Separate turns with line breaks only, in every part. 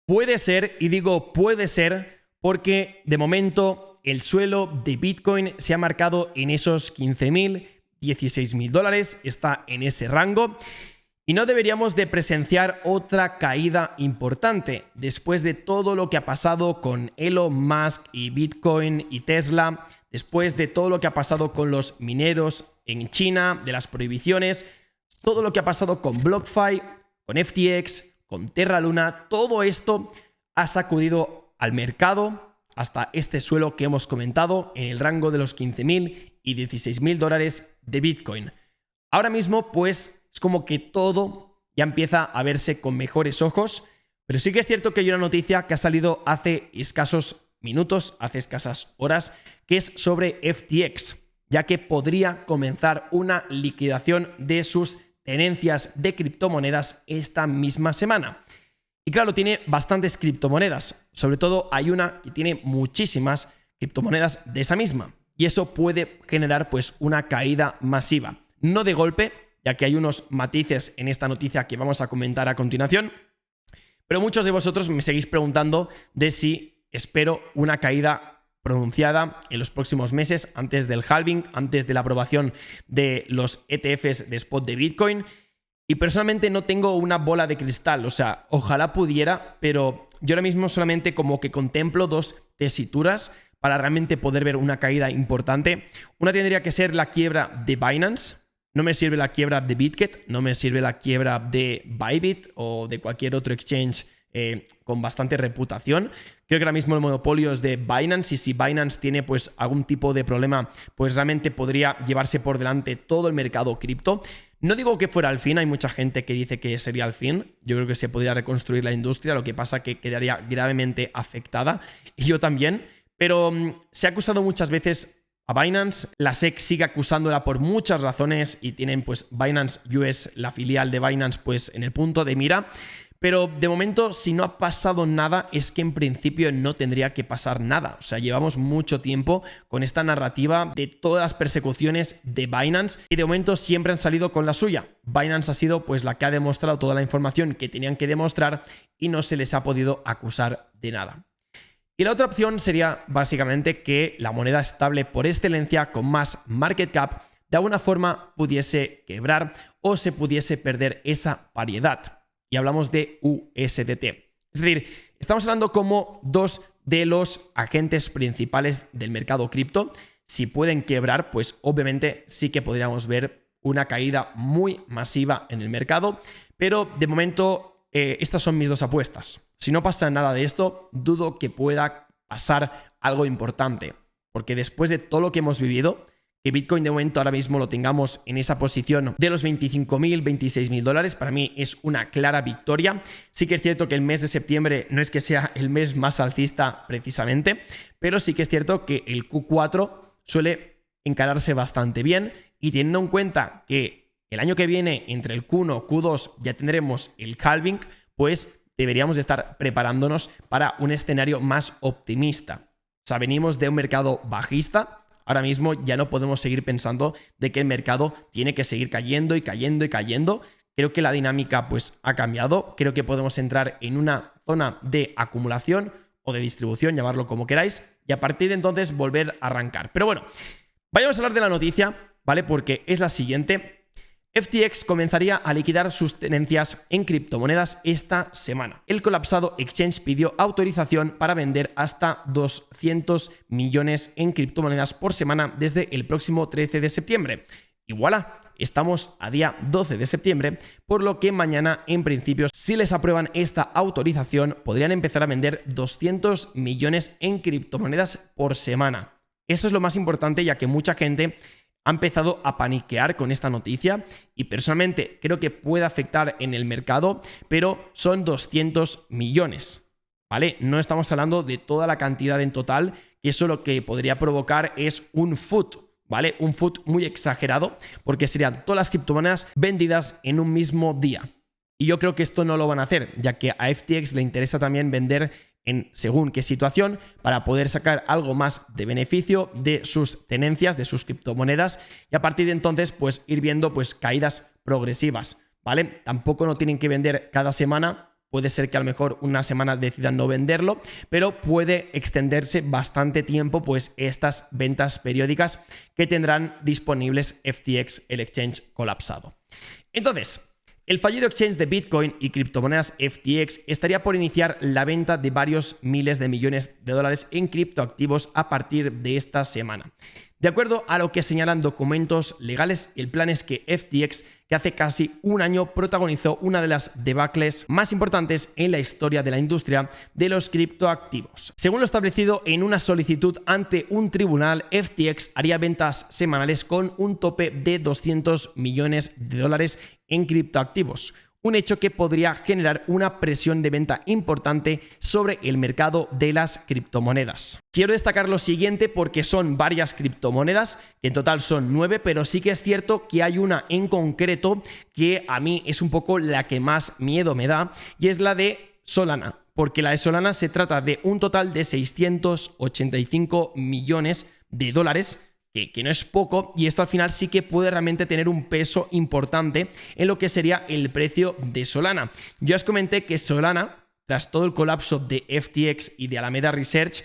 Puede ser, y digo puede ser, porque de momento el suelo de Bitcoin se ha marcado en esos 15.000, 16.000 dólares, está en ese rango. Y no deberíamos de presenciar otra caída importante después de todo lo que ha pasado con Elon Musk y Bitcoin y Tesla, después de todo lo que ha pasado con los mineros en China, de las prohibiciones, todo lo que ha pasado con BlockFi, con FTX, con Terra Luna, todo esto ha sacudido al mercado hasta este suelo que hemos comentado en el rango de los 15.000 y 16.000 dólares de Bitcoin. Ahora mismo, pues, es como que todo ya empieza a verse con mejores ojos, pero sí que es cierto que hay una noticia que ha salido hace escasos minutos, hace escasas horas, que es sobre FTX, ya que podría comenzar una liquidación de sus tenencias de criptomonedas esta misma semana. Y claro, tiene bastantes criptomonedas, sobre todo hay una que tiene muchísimas criptomonedas de esa misma, y eso puede generar pues una caída masiva, no de golpe, ya que hay unos matices en esta noticia que vamos a comentar a continuación, pero muchos de vosotros me seguís preguntando de si espero una caída pronunciada en los próximos meses, antes del halving, antes de la aprobación de los ETFs de spot de Bitcoin, y personalmente no tengo una bola de cristal, o sea, ojalá pudiera, pero yo ahora mismo solamente como que contemplo dos tesituras para realmente poder ver una caída importante. Una tendría que ser la quiebra de Binance. No me sirve la quiebra de Bitget, no me sirve la quiebra de Bybit o de cualquier otro exchange con bastante reputación. Creo que ahora mismo el monopolio es de Binance, y si Binance tiene pues algún tipo de problema, pues realmente podría llevarse por delante todo el mercado cripto. No digo que fuera el fin, hay mucha gente que dice que sería el fin. Yo creo que se podría reconstruir la industria, lo que pasa que quedaría gravemente afectada, y yo también, pero se ha acusado muchas veces a Binance, la SEC sigue acusándola por muchas razones y tienen pues Binance US, la filial de Binance, pues en el punto de mira. Pero de momento, si no ha pasado nada, es que en principio no tendría que pasar nada. O sea, llevamos mucho tiempo con esta narrativa de todas las persecuciones de Binance y de momento siempre han salido con la suya. Binance ha sido pues la que ha demostrado toda la información que tenían que demostrar y no se les ha podido acusar de nada. Y la otra opción sería básicamente que la moneda estable por excelencia con más market cap de alguna forma pudiese quebrar o se pudiese perder esa paridad. Y hablamos de USDT. Es decir, estamos hablando como dos de los agentes principales del mercado cripto. Si pueden quebrar, pues obviamente sí que podríamos ver una caída muy masiva en el mercado. Pero de momento estas son mis dos apuestas. Si no pasa nada de esto, dudo que pueda pasar algo importante, porque después de todo lo que hemos vivido, que Bitcoin de momento ahora mismo lo tengamos en esa posición de los 25.000, 26.000 dólares, para mí es una clara victoria. Sí que es cierto que el mes de septiembre no es que sea el mes más alcista precisamente, pero sí que es cierto que el Q4 suele encararse bastante bien, y teniendo en cuenta que el año que viene, entre el Q1 y Q2, ya tendremos el halving, pues deberíamos de estar preparándonos para un escenario más optimista. O sea, venimos de un mercado bajista. Ahora mismo ya no podemos seguir pensando de que el mercado tiene que seguir cayendo y cayendo y cayendo. Creo que la dinámica pues ha cambiado. Creo que podemos entrar en una zona de acumulación o de distribución, llamarlo como queráis, y a partir de entonces volver a arrancar. Pero bueno, vayamos a hablar de la noticia, ¿vale? Porque es la siguiente. FTX comenzaría a liquidar sus tenencias en criptomonedas esta semana. El colapsado exchange pidió autorización para vender hasta 200 millones en criptomonedas por semana desde el próximo 13 de septiembre. Y voilà, estamos a día 12 de septiembre, por lo que mañana, en principio, si les aprueban esta autorización, podrían empezar a vender 200 millones en criptomonedas por semana. Esto es lo más importante, ya que mucha gente ha empezado a paniquear con esta noticia y personalmente creo que puede afectar en el mercado, pero son 200 millones, ¿vale? No estamos hablando de toda la cantidad en total, que eso lo que podría provocar es un FUD, ¿vale? Un FUD muy exagerado, porque serían todas las criptomonedas vendidas en un mismo día. Y yo creo que esto no lo van a hacer, ya que a FTX le interesa también vender en según qué situación para poder sacar algo más de beneficio de sus tenencias, de sus criptomonedas, y a partir de entonces pues ir viendo pues caídas progresivas, ¿vale? Tampoco no tienen que vender cada semana, puede ser que a lo mejor una semana decidan no venderlo, pero puede extenderse bastante tiempo pues estas ventas periódicas que tendrán disponibles FTX, el exchange colapsado. Entonces, el fallido exchange de Bitcoin y criptomonedas FTX estaría por iniciar la venta de varios miles de millones de dólares en criptoactivos a partir de esta semana. De acuerdo a lo que señalan documentos legales, el plan es que FTX, que hace casi un año protagonizó una de las debacles más importantes en la historia de la industria de los criptoactivos. Según lo establecido en una solicitud ante un tribunal, FTX haría ventas semanales con un tope de 200 millones de dólares en criptoactivos. Un hecho que podría generar una presión de venta importante sobre el mercado de las criptomonedas. Quiero destacar lo siguiente porque son varias criptomonedas, que en total son 9, pero sí que es cierto que hay una en concreto que a mí es un poco la que más miedo me da, y es la de Solana, porque la de Solana se trata de un total de 685 millones de dólares, que no es poco, y esto al final sí que puede realmente tener un peso importante en lo que sería el precio de Solana. Yo os comenté que Solana, tras todo el colapso de FTX y de Alameda Research,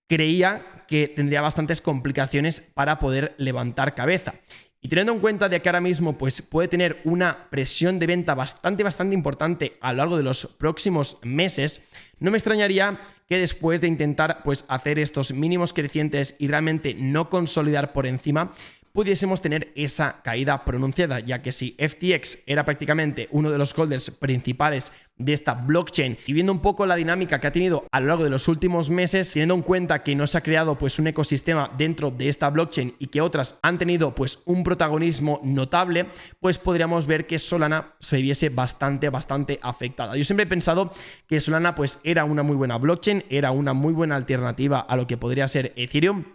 creía que tendría bastantes complicaciones para poder levantar cabeza. Y teniendo en cuenta de que ahora mismo pues, puede tener una presión de venta bastante importante a lo largo de los próximos meses, no me extrañaría que después de intentar pues, hacer estos mínimos crecientes y realmente no consolidar por encima, pudiésemos tener esa caída pronunciada, ya que si FTX era prácticamente uno de los holders principales de esta blockchain y viendo un poco la dinámica que ha tenido a lo largo de los últimos meses, teniendo en cuenta que no se ha creado pues un ecosistema dentro de esta blockchain y que otras han tenido pues un protagonismo notable, pues podríamos ver que Solana se viese bastante afectada. Yo siempre he pensado que Solana pues era una muy buena blockchain, era una muy buena alternativa a lo que podría ser Ethereum,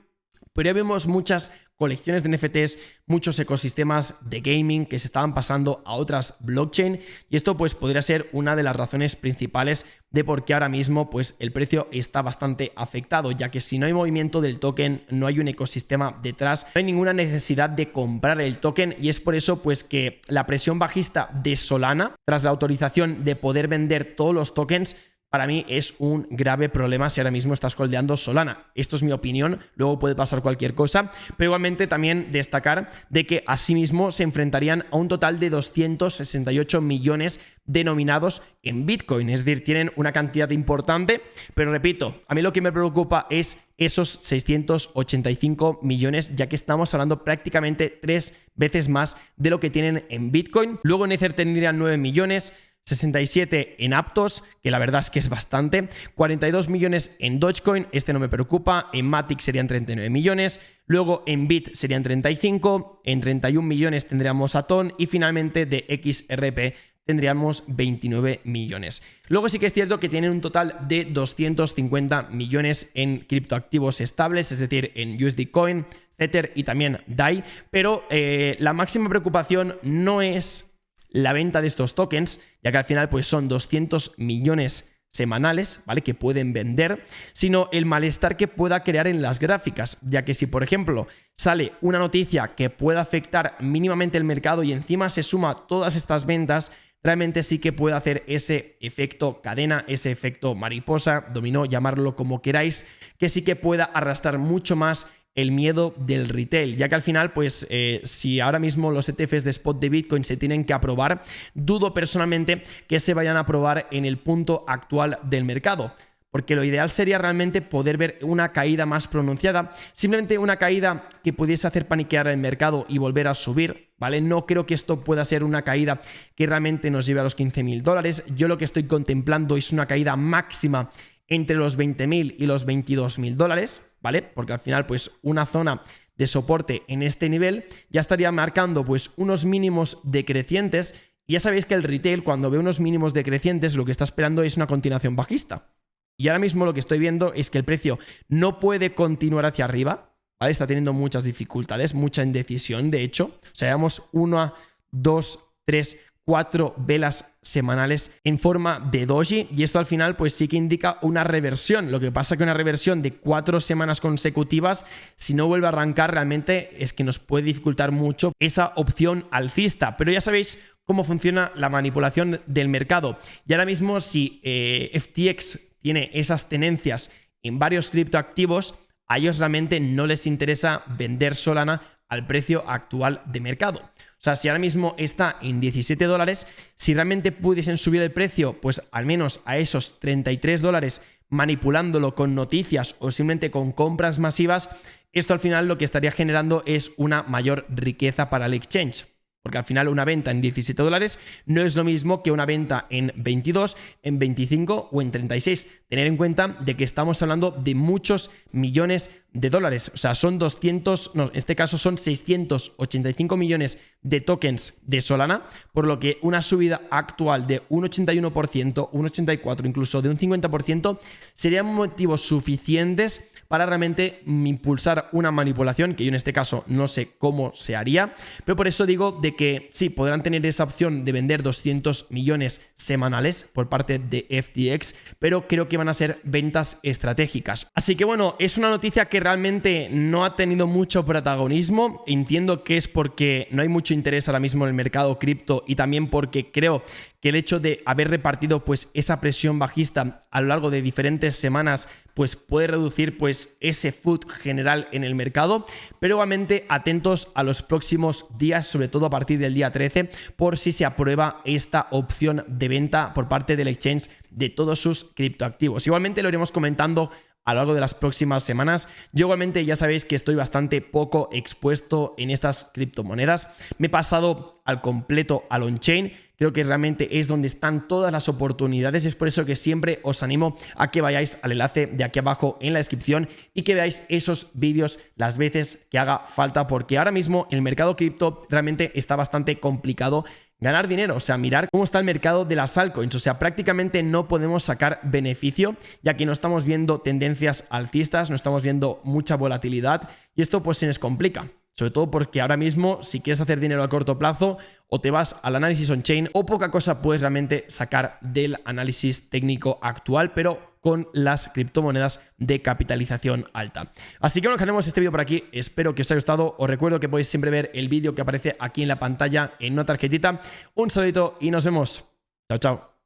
pero ya vemos muchas colecciones de NFTs, muchos ecosistemas de gaming que se estaban pasando a otras blockchain, y esto pues podría ser una de las razones principales de por qué ahora mismo pues el precio está bastante afectado, ya que si no hay movimiento del token, no hay un ecosistema detrás, no hay ninguna necesidad de comprar el token, y es por eso pues que la presión bajista de Solana tras la autorización de poder vender todos los tokens para mí es un grave problema si ahora mismo estás holdeando Solana. Esto es mi opinión, luego puede pasar cualquier cosa, pero igualmente también destacar de que asimismo se enfrentarían a un total de 268 millones denominados en Bitcoin, es decir, tienen una cantidad importante, pero repito, a mí lo que me preocupa es esos 685 millones, ya que estamos hablando prácticamente 3 veces más de lo que tienen en Bitcoin. Luego en Ether tendrían 9 millones, 67 en Aptos, que la verdad es que es bastante, 42 millones en Dogecoin, este no me preocupa, en Matic serían 39 millones, luego en Bit serían 35, en 31 millones tendríamos Aton y finalmente de XRP tendríamos 29 millones. Luego sí que es cierto que tienen un total de 250 millones en criptoactivos estables, es decir, en USD Coin, Tether y también DAI, pero la máxima preocupación no es la venta de estos tokens, ya que al final pues son 200 millones semanales, ¿vale?, que pueden vender, sino el malestar que pueda crear en las gráficas, ya que si por ejemplo sale una noticia que pueda afectar mínimamente el mercado y encima se suma todas estas ventas, realmente sí que puede hacer ese efecto cadena, ese efecto mariposa, dominó, llamarlo como queráis, que sí que pueda arrastrar mucho más el miedo del retail, ya que al final, pues si ahora mismo los ETFs de spot de Bitcoin se tienen que aprobar, dudo personalmente que se vayan a aprobar en el punto actual del mercado, porque lo ideal sería realmente poder ver una caída más pronunciada, simplemente una caída que pudiese hacer paniquear el mercado y volver a subir, ¿vale? No creo que esto pueda ser una caída que realmente nos lleve a los 15.000 dólares, yo lo que estoy contemplando es una caída máxima entre los 20.000 y los 22.000 dólares, ¿vale? Porque al final, pues una zona de soporte en este nivel ya estaría marcando pues unos mínimos decrecientes, y ya sabéis que el retail cuando ve unos mínimos decrecientes lo que está esperando es una continuación bajista. Y ahora mismo lo que estoy viendo es que el precio no puede continuar hacia arriba, ¿vale? Está teniendo muchas dificultades, mucha indecisión, de hecho. O sea, llevamos 1, 2, 3, 4 velas semanales en forma de doji, y esto al final pues sí que indica una reversión. Lo que pasa que una reversión de 4 semanas consecutivas, si no vuelve a arrancar, realmente es que nos puede dificultar mucho esa opción alcista. Pero ya sabéis cómo funciona la manipulación del mercado. Y ahora mismo, si FTX tiene esas tenencias en varios criptoactivos, a ellos realmente no les interesa vender Solana al precio actual de mercado. O sea, si ahora mismo está en $17, si realmente pudiesen subir el precio, pues al menos a esos $33, manipulándolo con noticias o simplemente con compras masivas, esto al final lo que estaría generando es una mayor riqueza para el exchange. Porque al final una venta en $17 no es lo mismo que una venta en 22, en 25 o en 36. Tener en cuenta de que estamos hablando de muchos millones de dólares. O sea, son 200, no, en este caso son 685 millones de tokens de Solana, por lo que una subida actual de un 81%, un 84%, incluso de un 50% serían motivos suficientes para realmente impulsar una manipulación, que yo en este caso no sé cómo se haría, pero por eso digo de que sí, podrán tener esa opción de vender 200 millones semanales por parte de FTX, pero creo que van a ser ventas estratégicas. Así que bueno, es una noticia que realmente no ha tenido mucho protagonismo. Entiendo que es porque no hay mucho interés ahora mismo en el mercado cripto y también porque creo que el hecho de haber repartido pues esa presión bajista a lo largo de diferentes semanas pues puede reducir pues ese food general en el mercado, pero igualmente atentos a los próximos días, sobre todo a partir del día 13, por si se aprueba esta opción de venta por parte del exchange de todos sus criptoactivos. Igualmente lo iremos comentando a lo largo de las próximas semanas. Yo igualmente ya sabéis que estoy bastante poco expuesto en estas criptomonedas. Me he pasado al completo al on-chain. Creo que realmente es donde están todas las oportunidades. Es por eso que siempre os animo a que vayáis al enlace de aquí abajo en la descripción y que veáis esos vídeos las veces que haga falta, porque ahora mismo el mercado cripto realmente está bastante complicado ganar dinero. O sea, mirar cómo está el mercado de las altcoins. O sea, prácticamente no podemos sacar beneficio, ya que no estamos viendo tendencias alcistas, no estamos viendo mucha volatilidad y esto pues se nos complica. Sobre todo porque ahora mismo, si quieres hacer dinero a corto plazo, o te vas al análisis on-chain o poca cosa puedes realmente sacar del análisis técnico actual, pero con las criptomonedas de capitalización alta. Así que bueno, dejaremos este vídeo por aquí. Espero que os haya gustado. Os recuerdo que podéis siempre ver el vídeo que aparece aquí en la pantalla en una tarjetita. Un saludito y nos vemos. Chao, chao.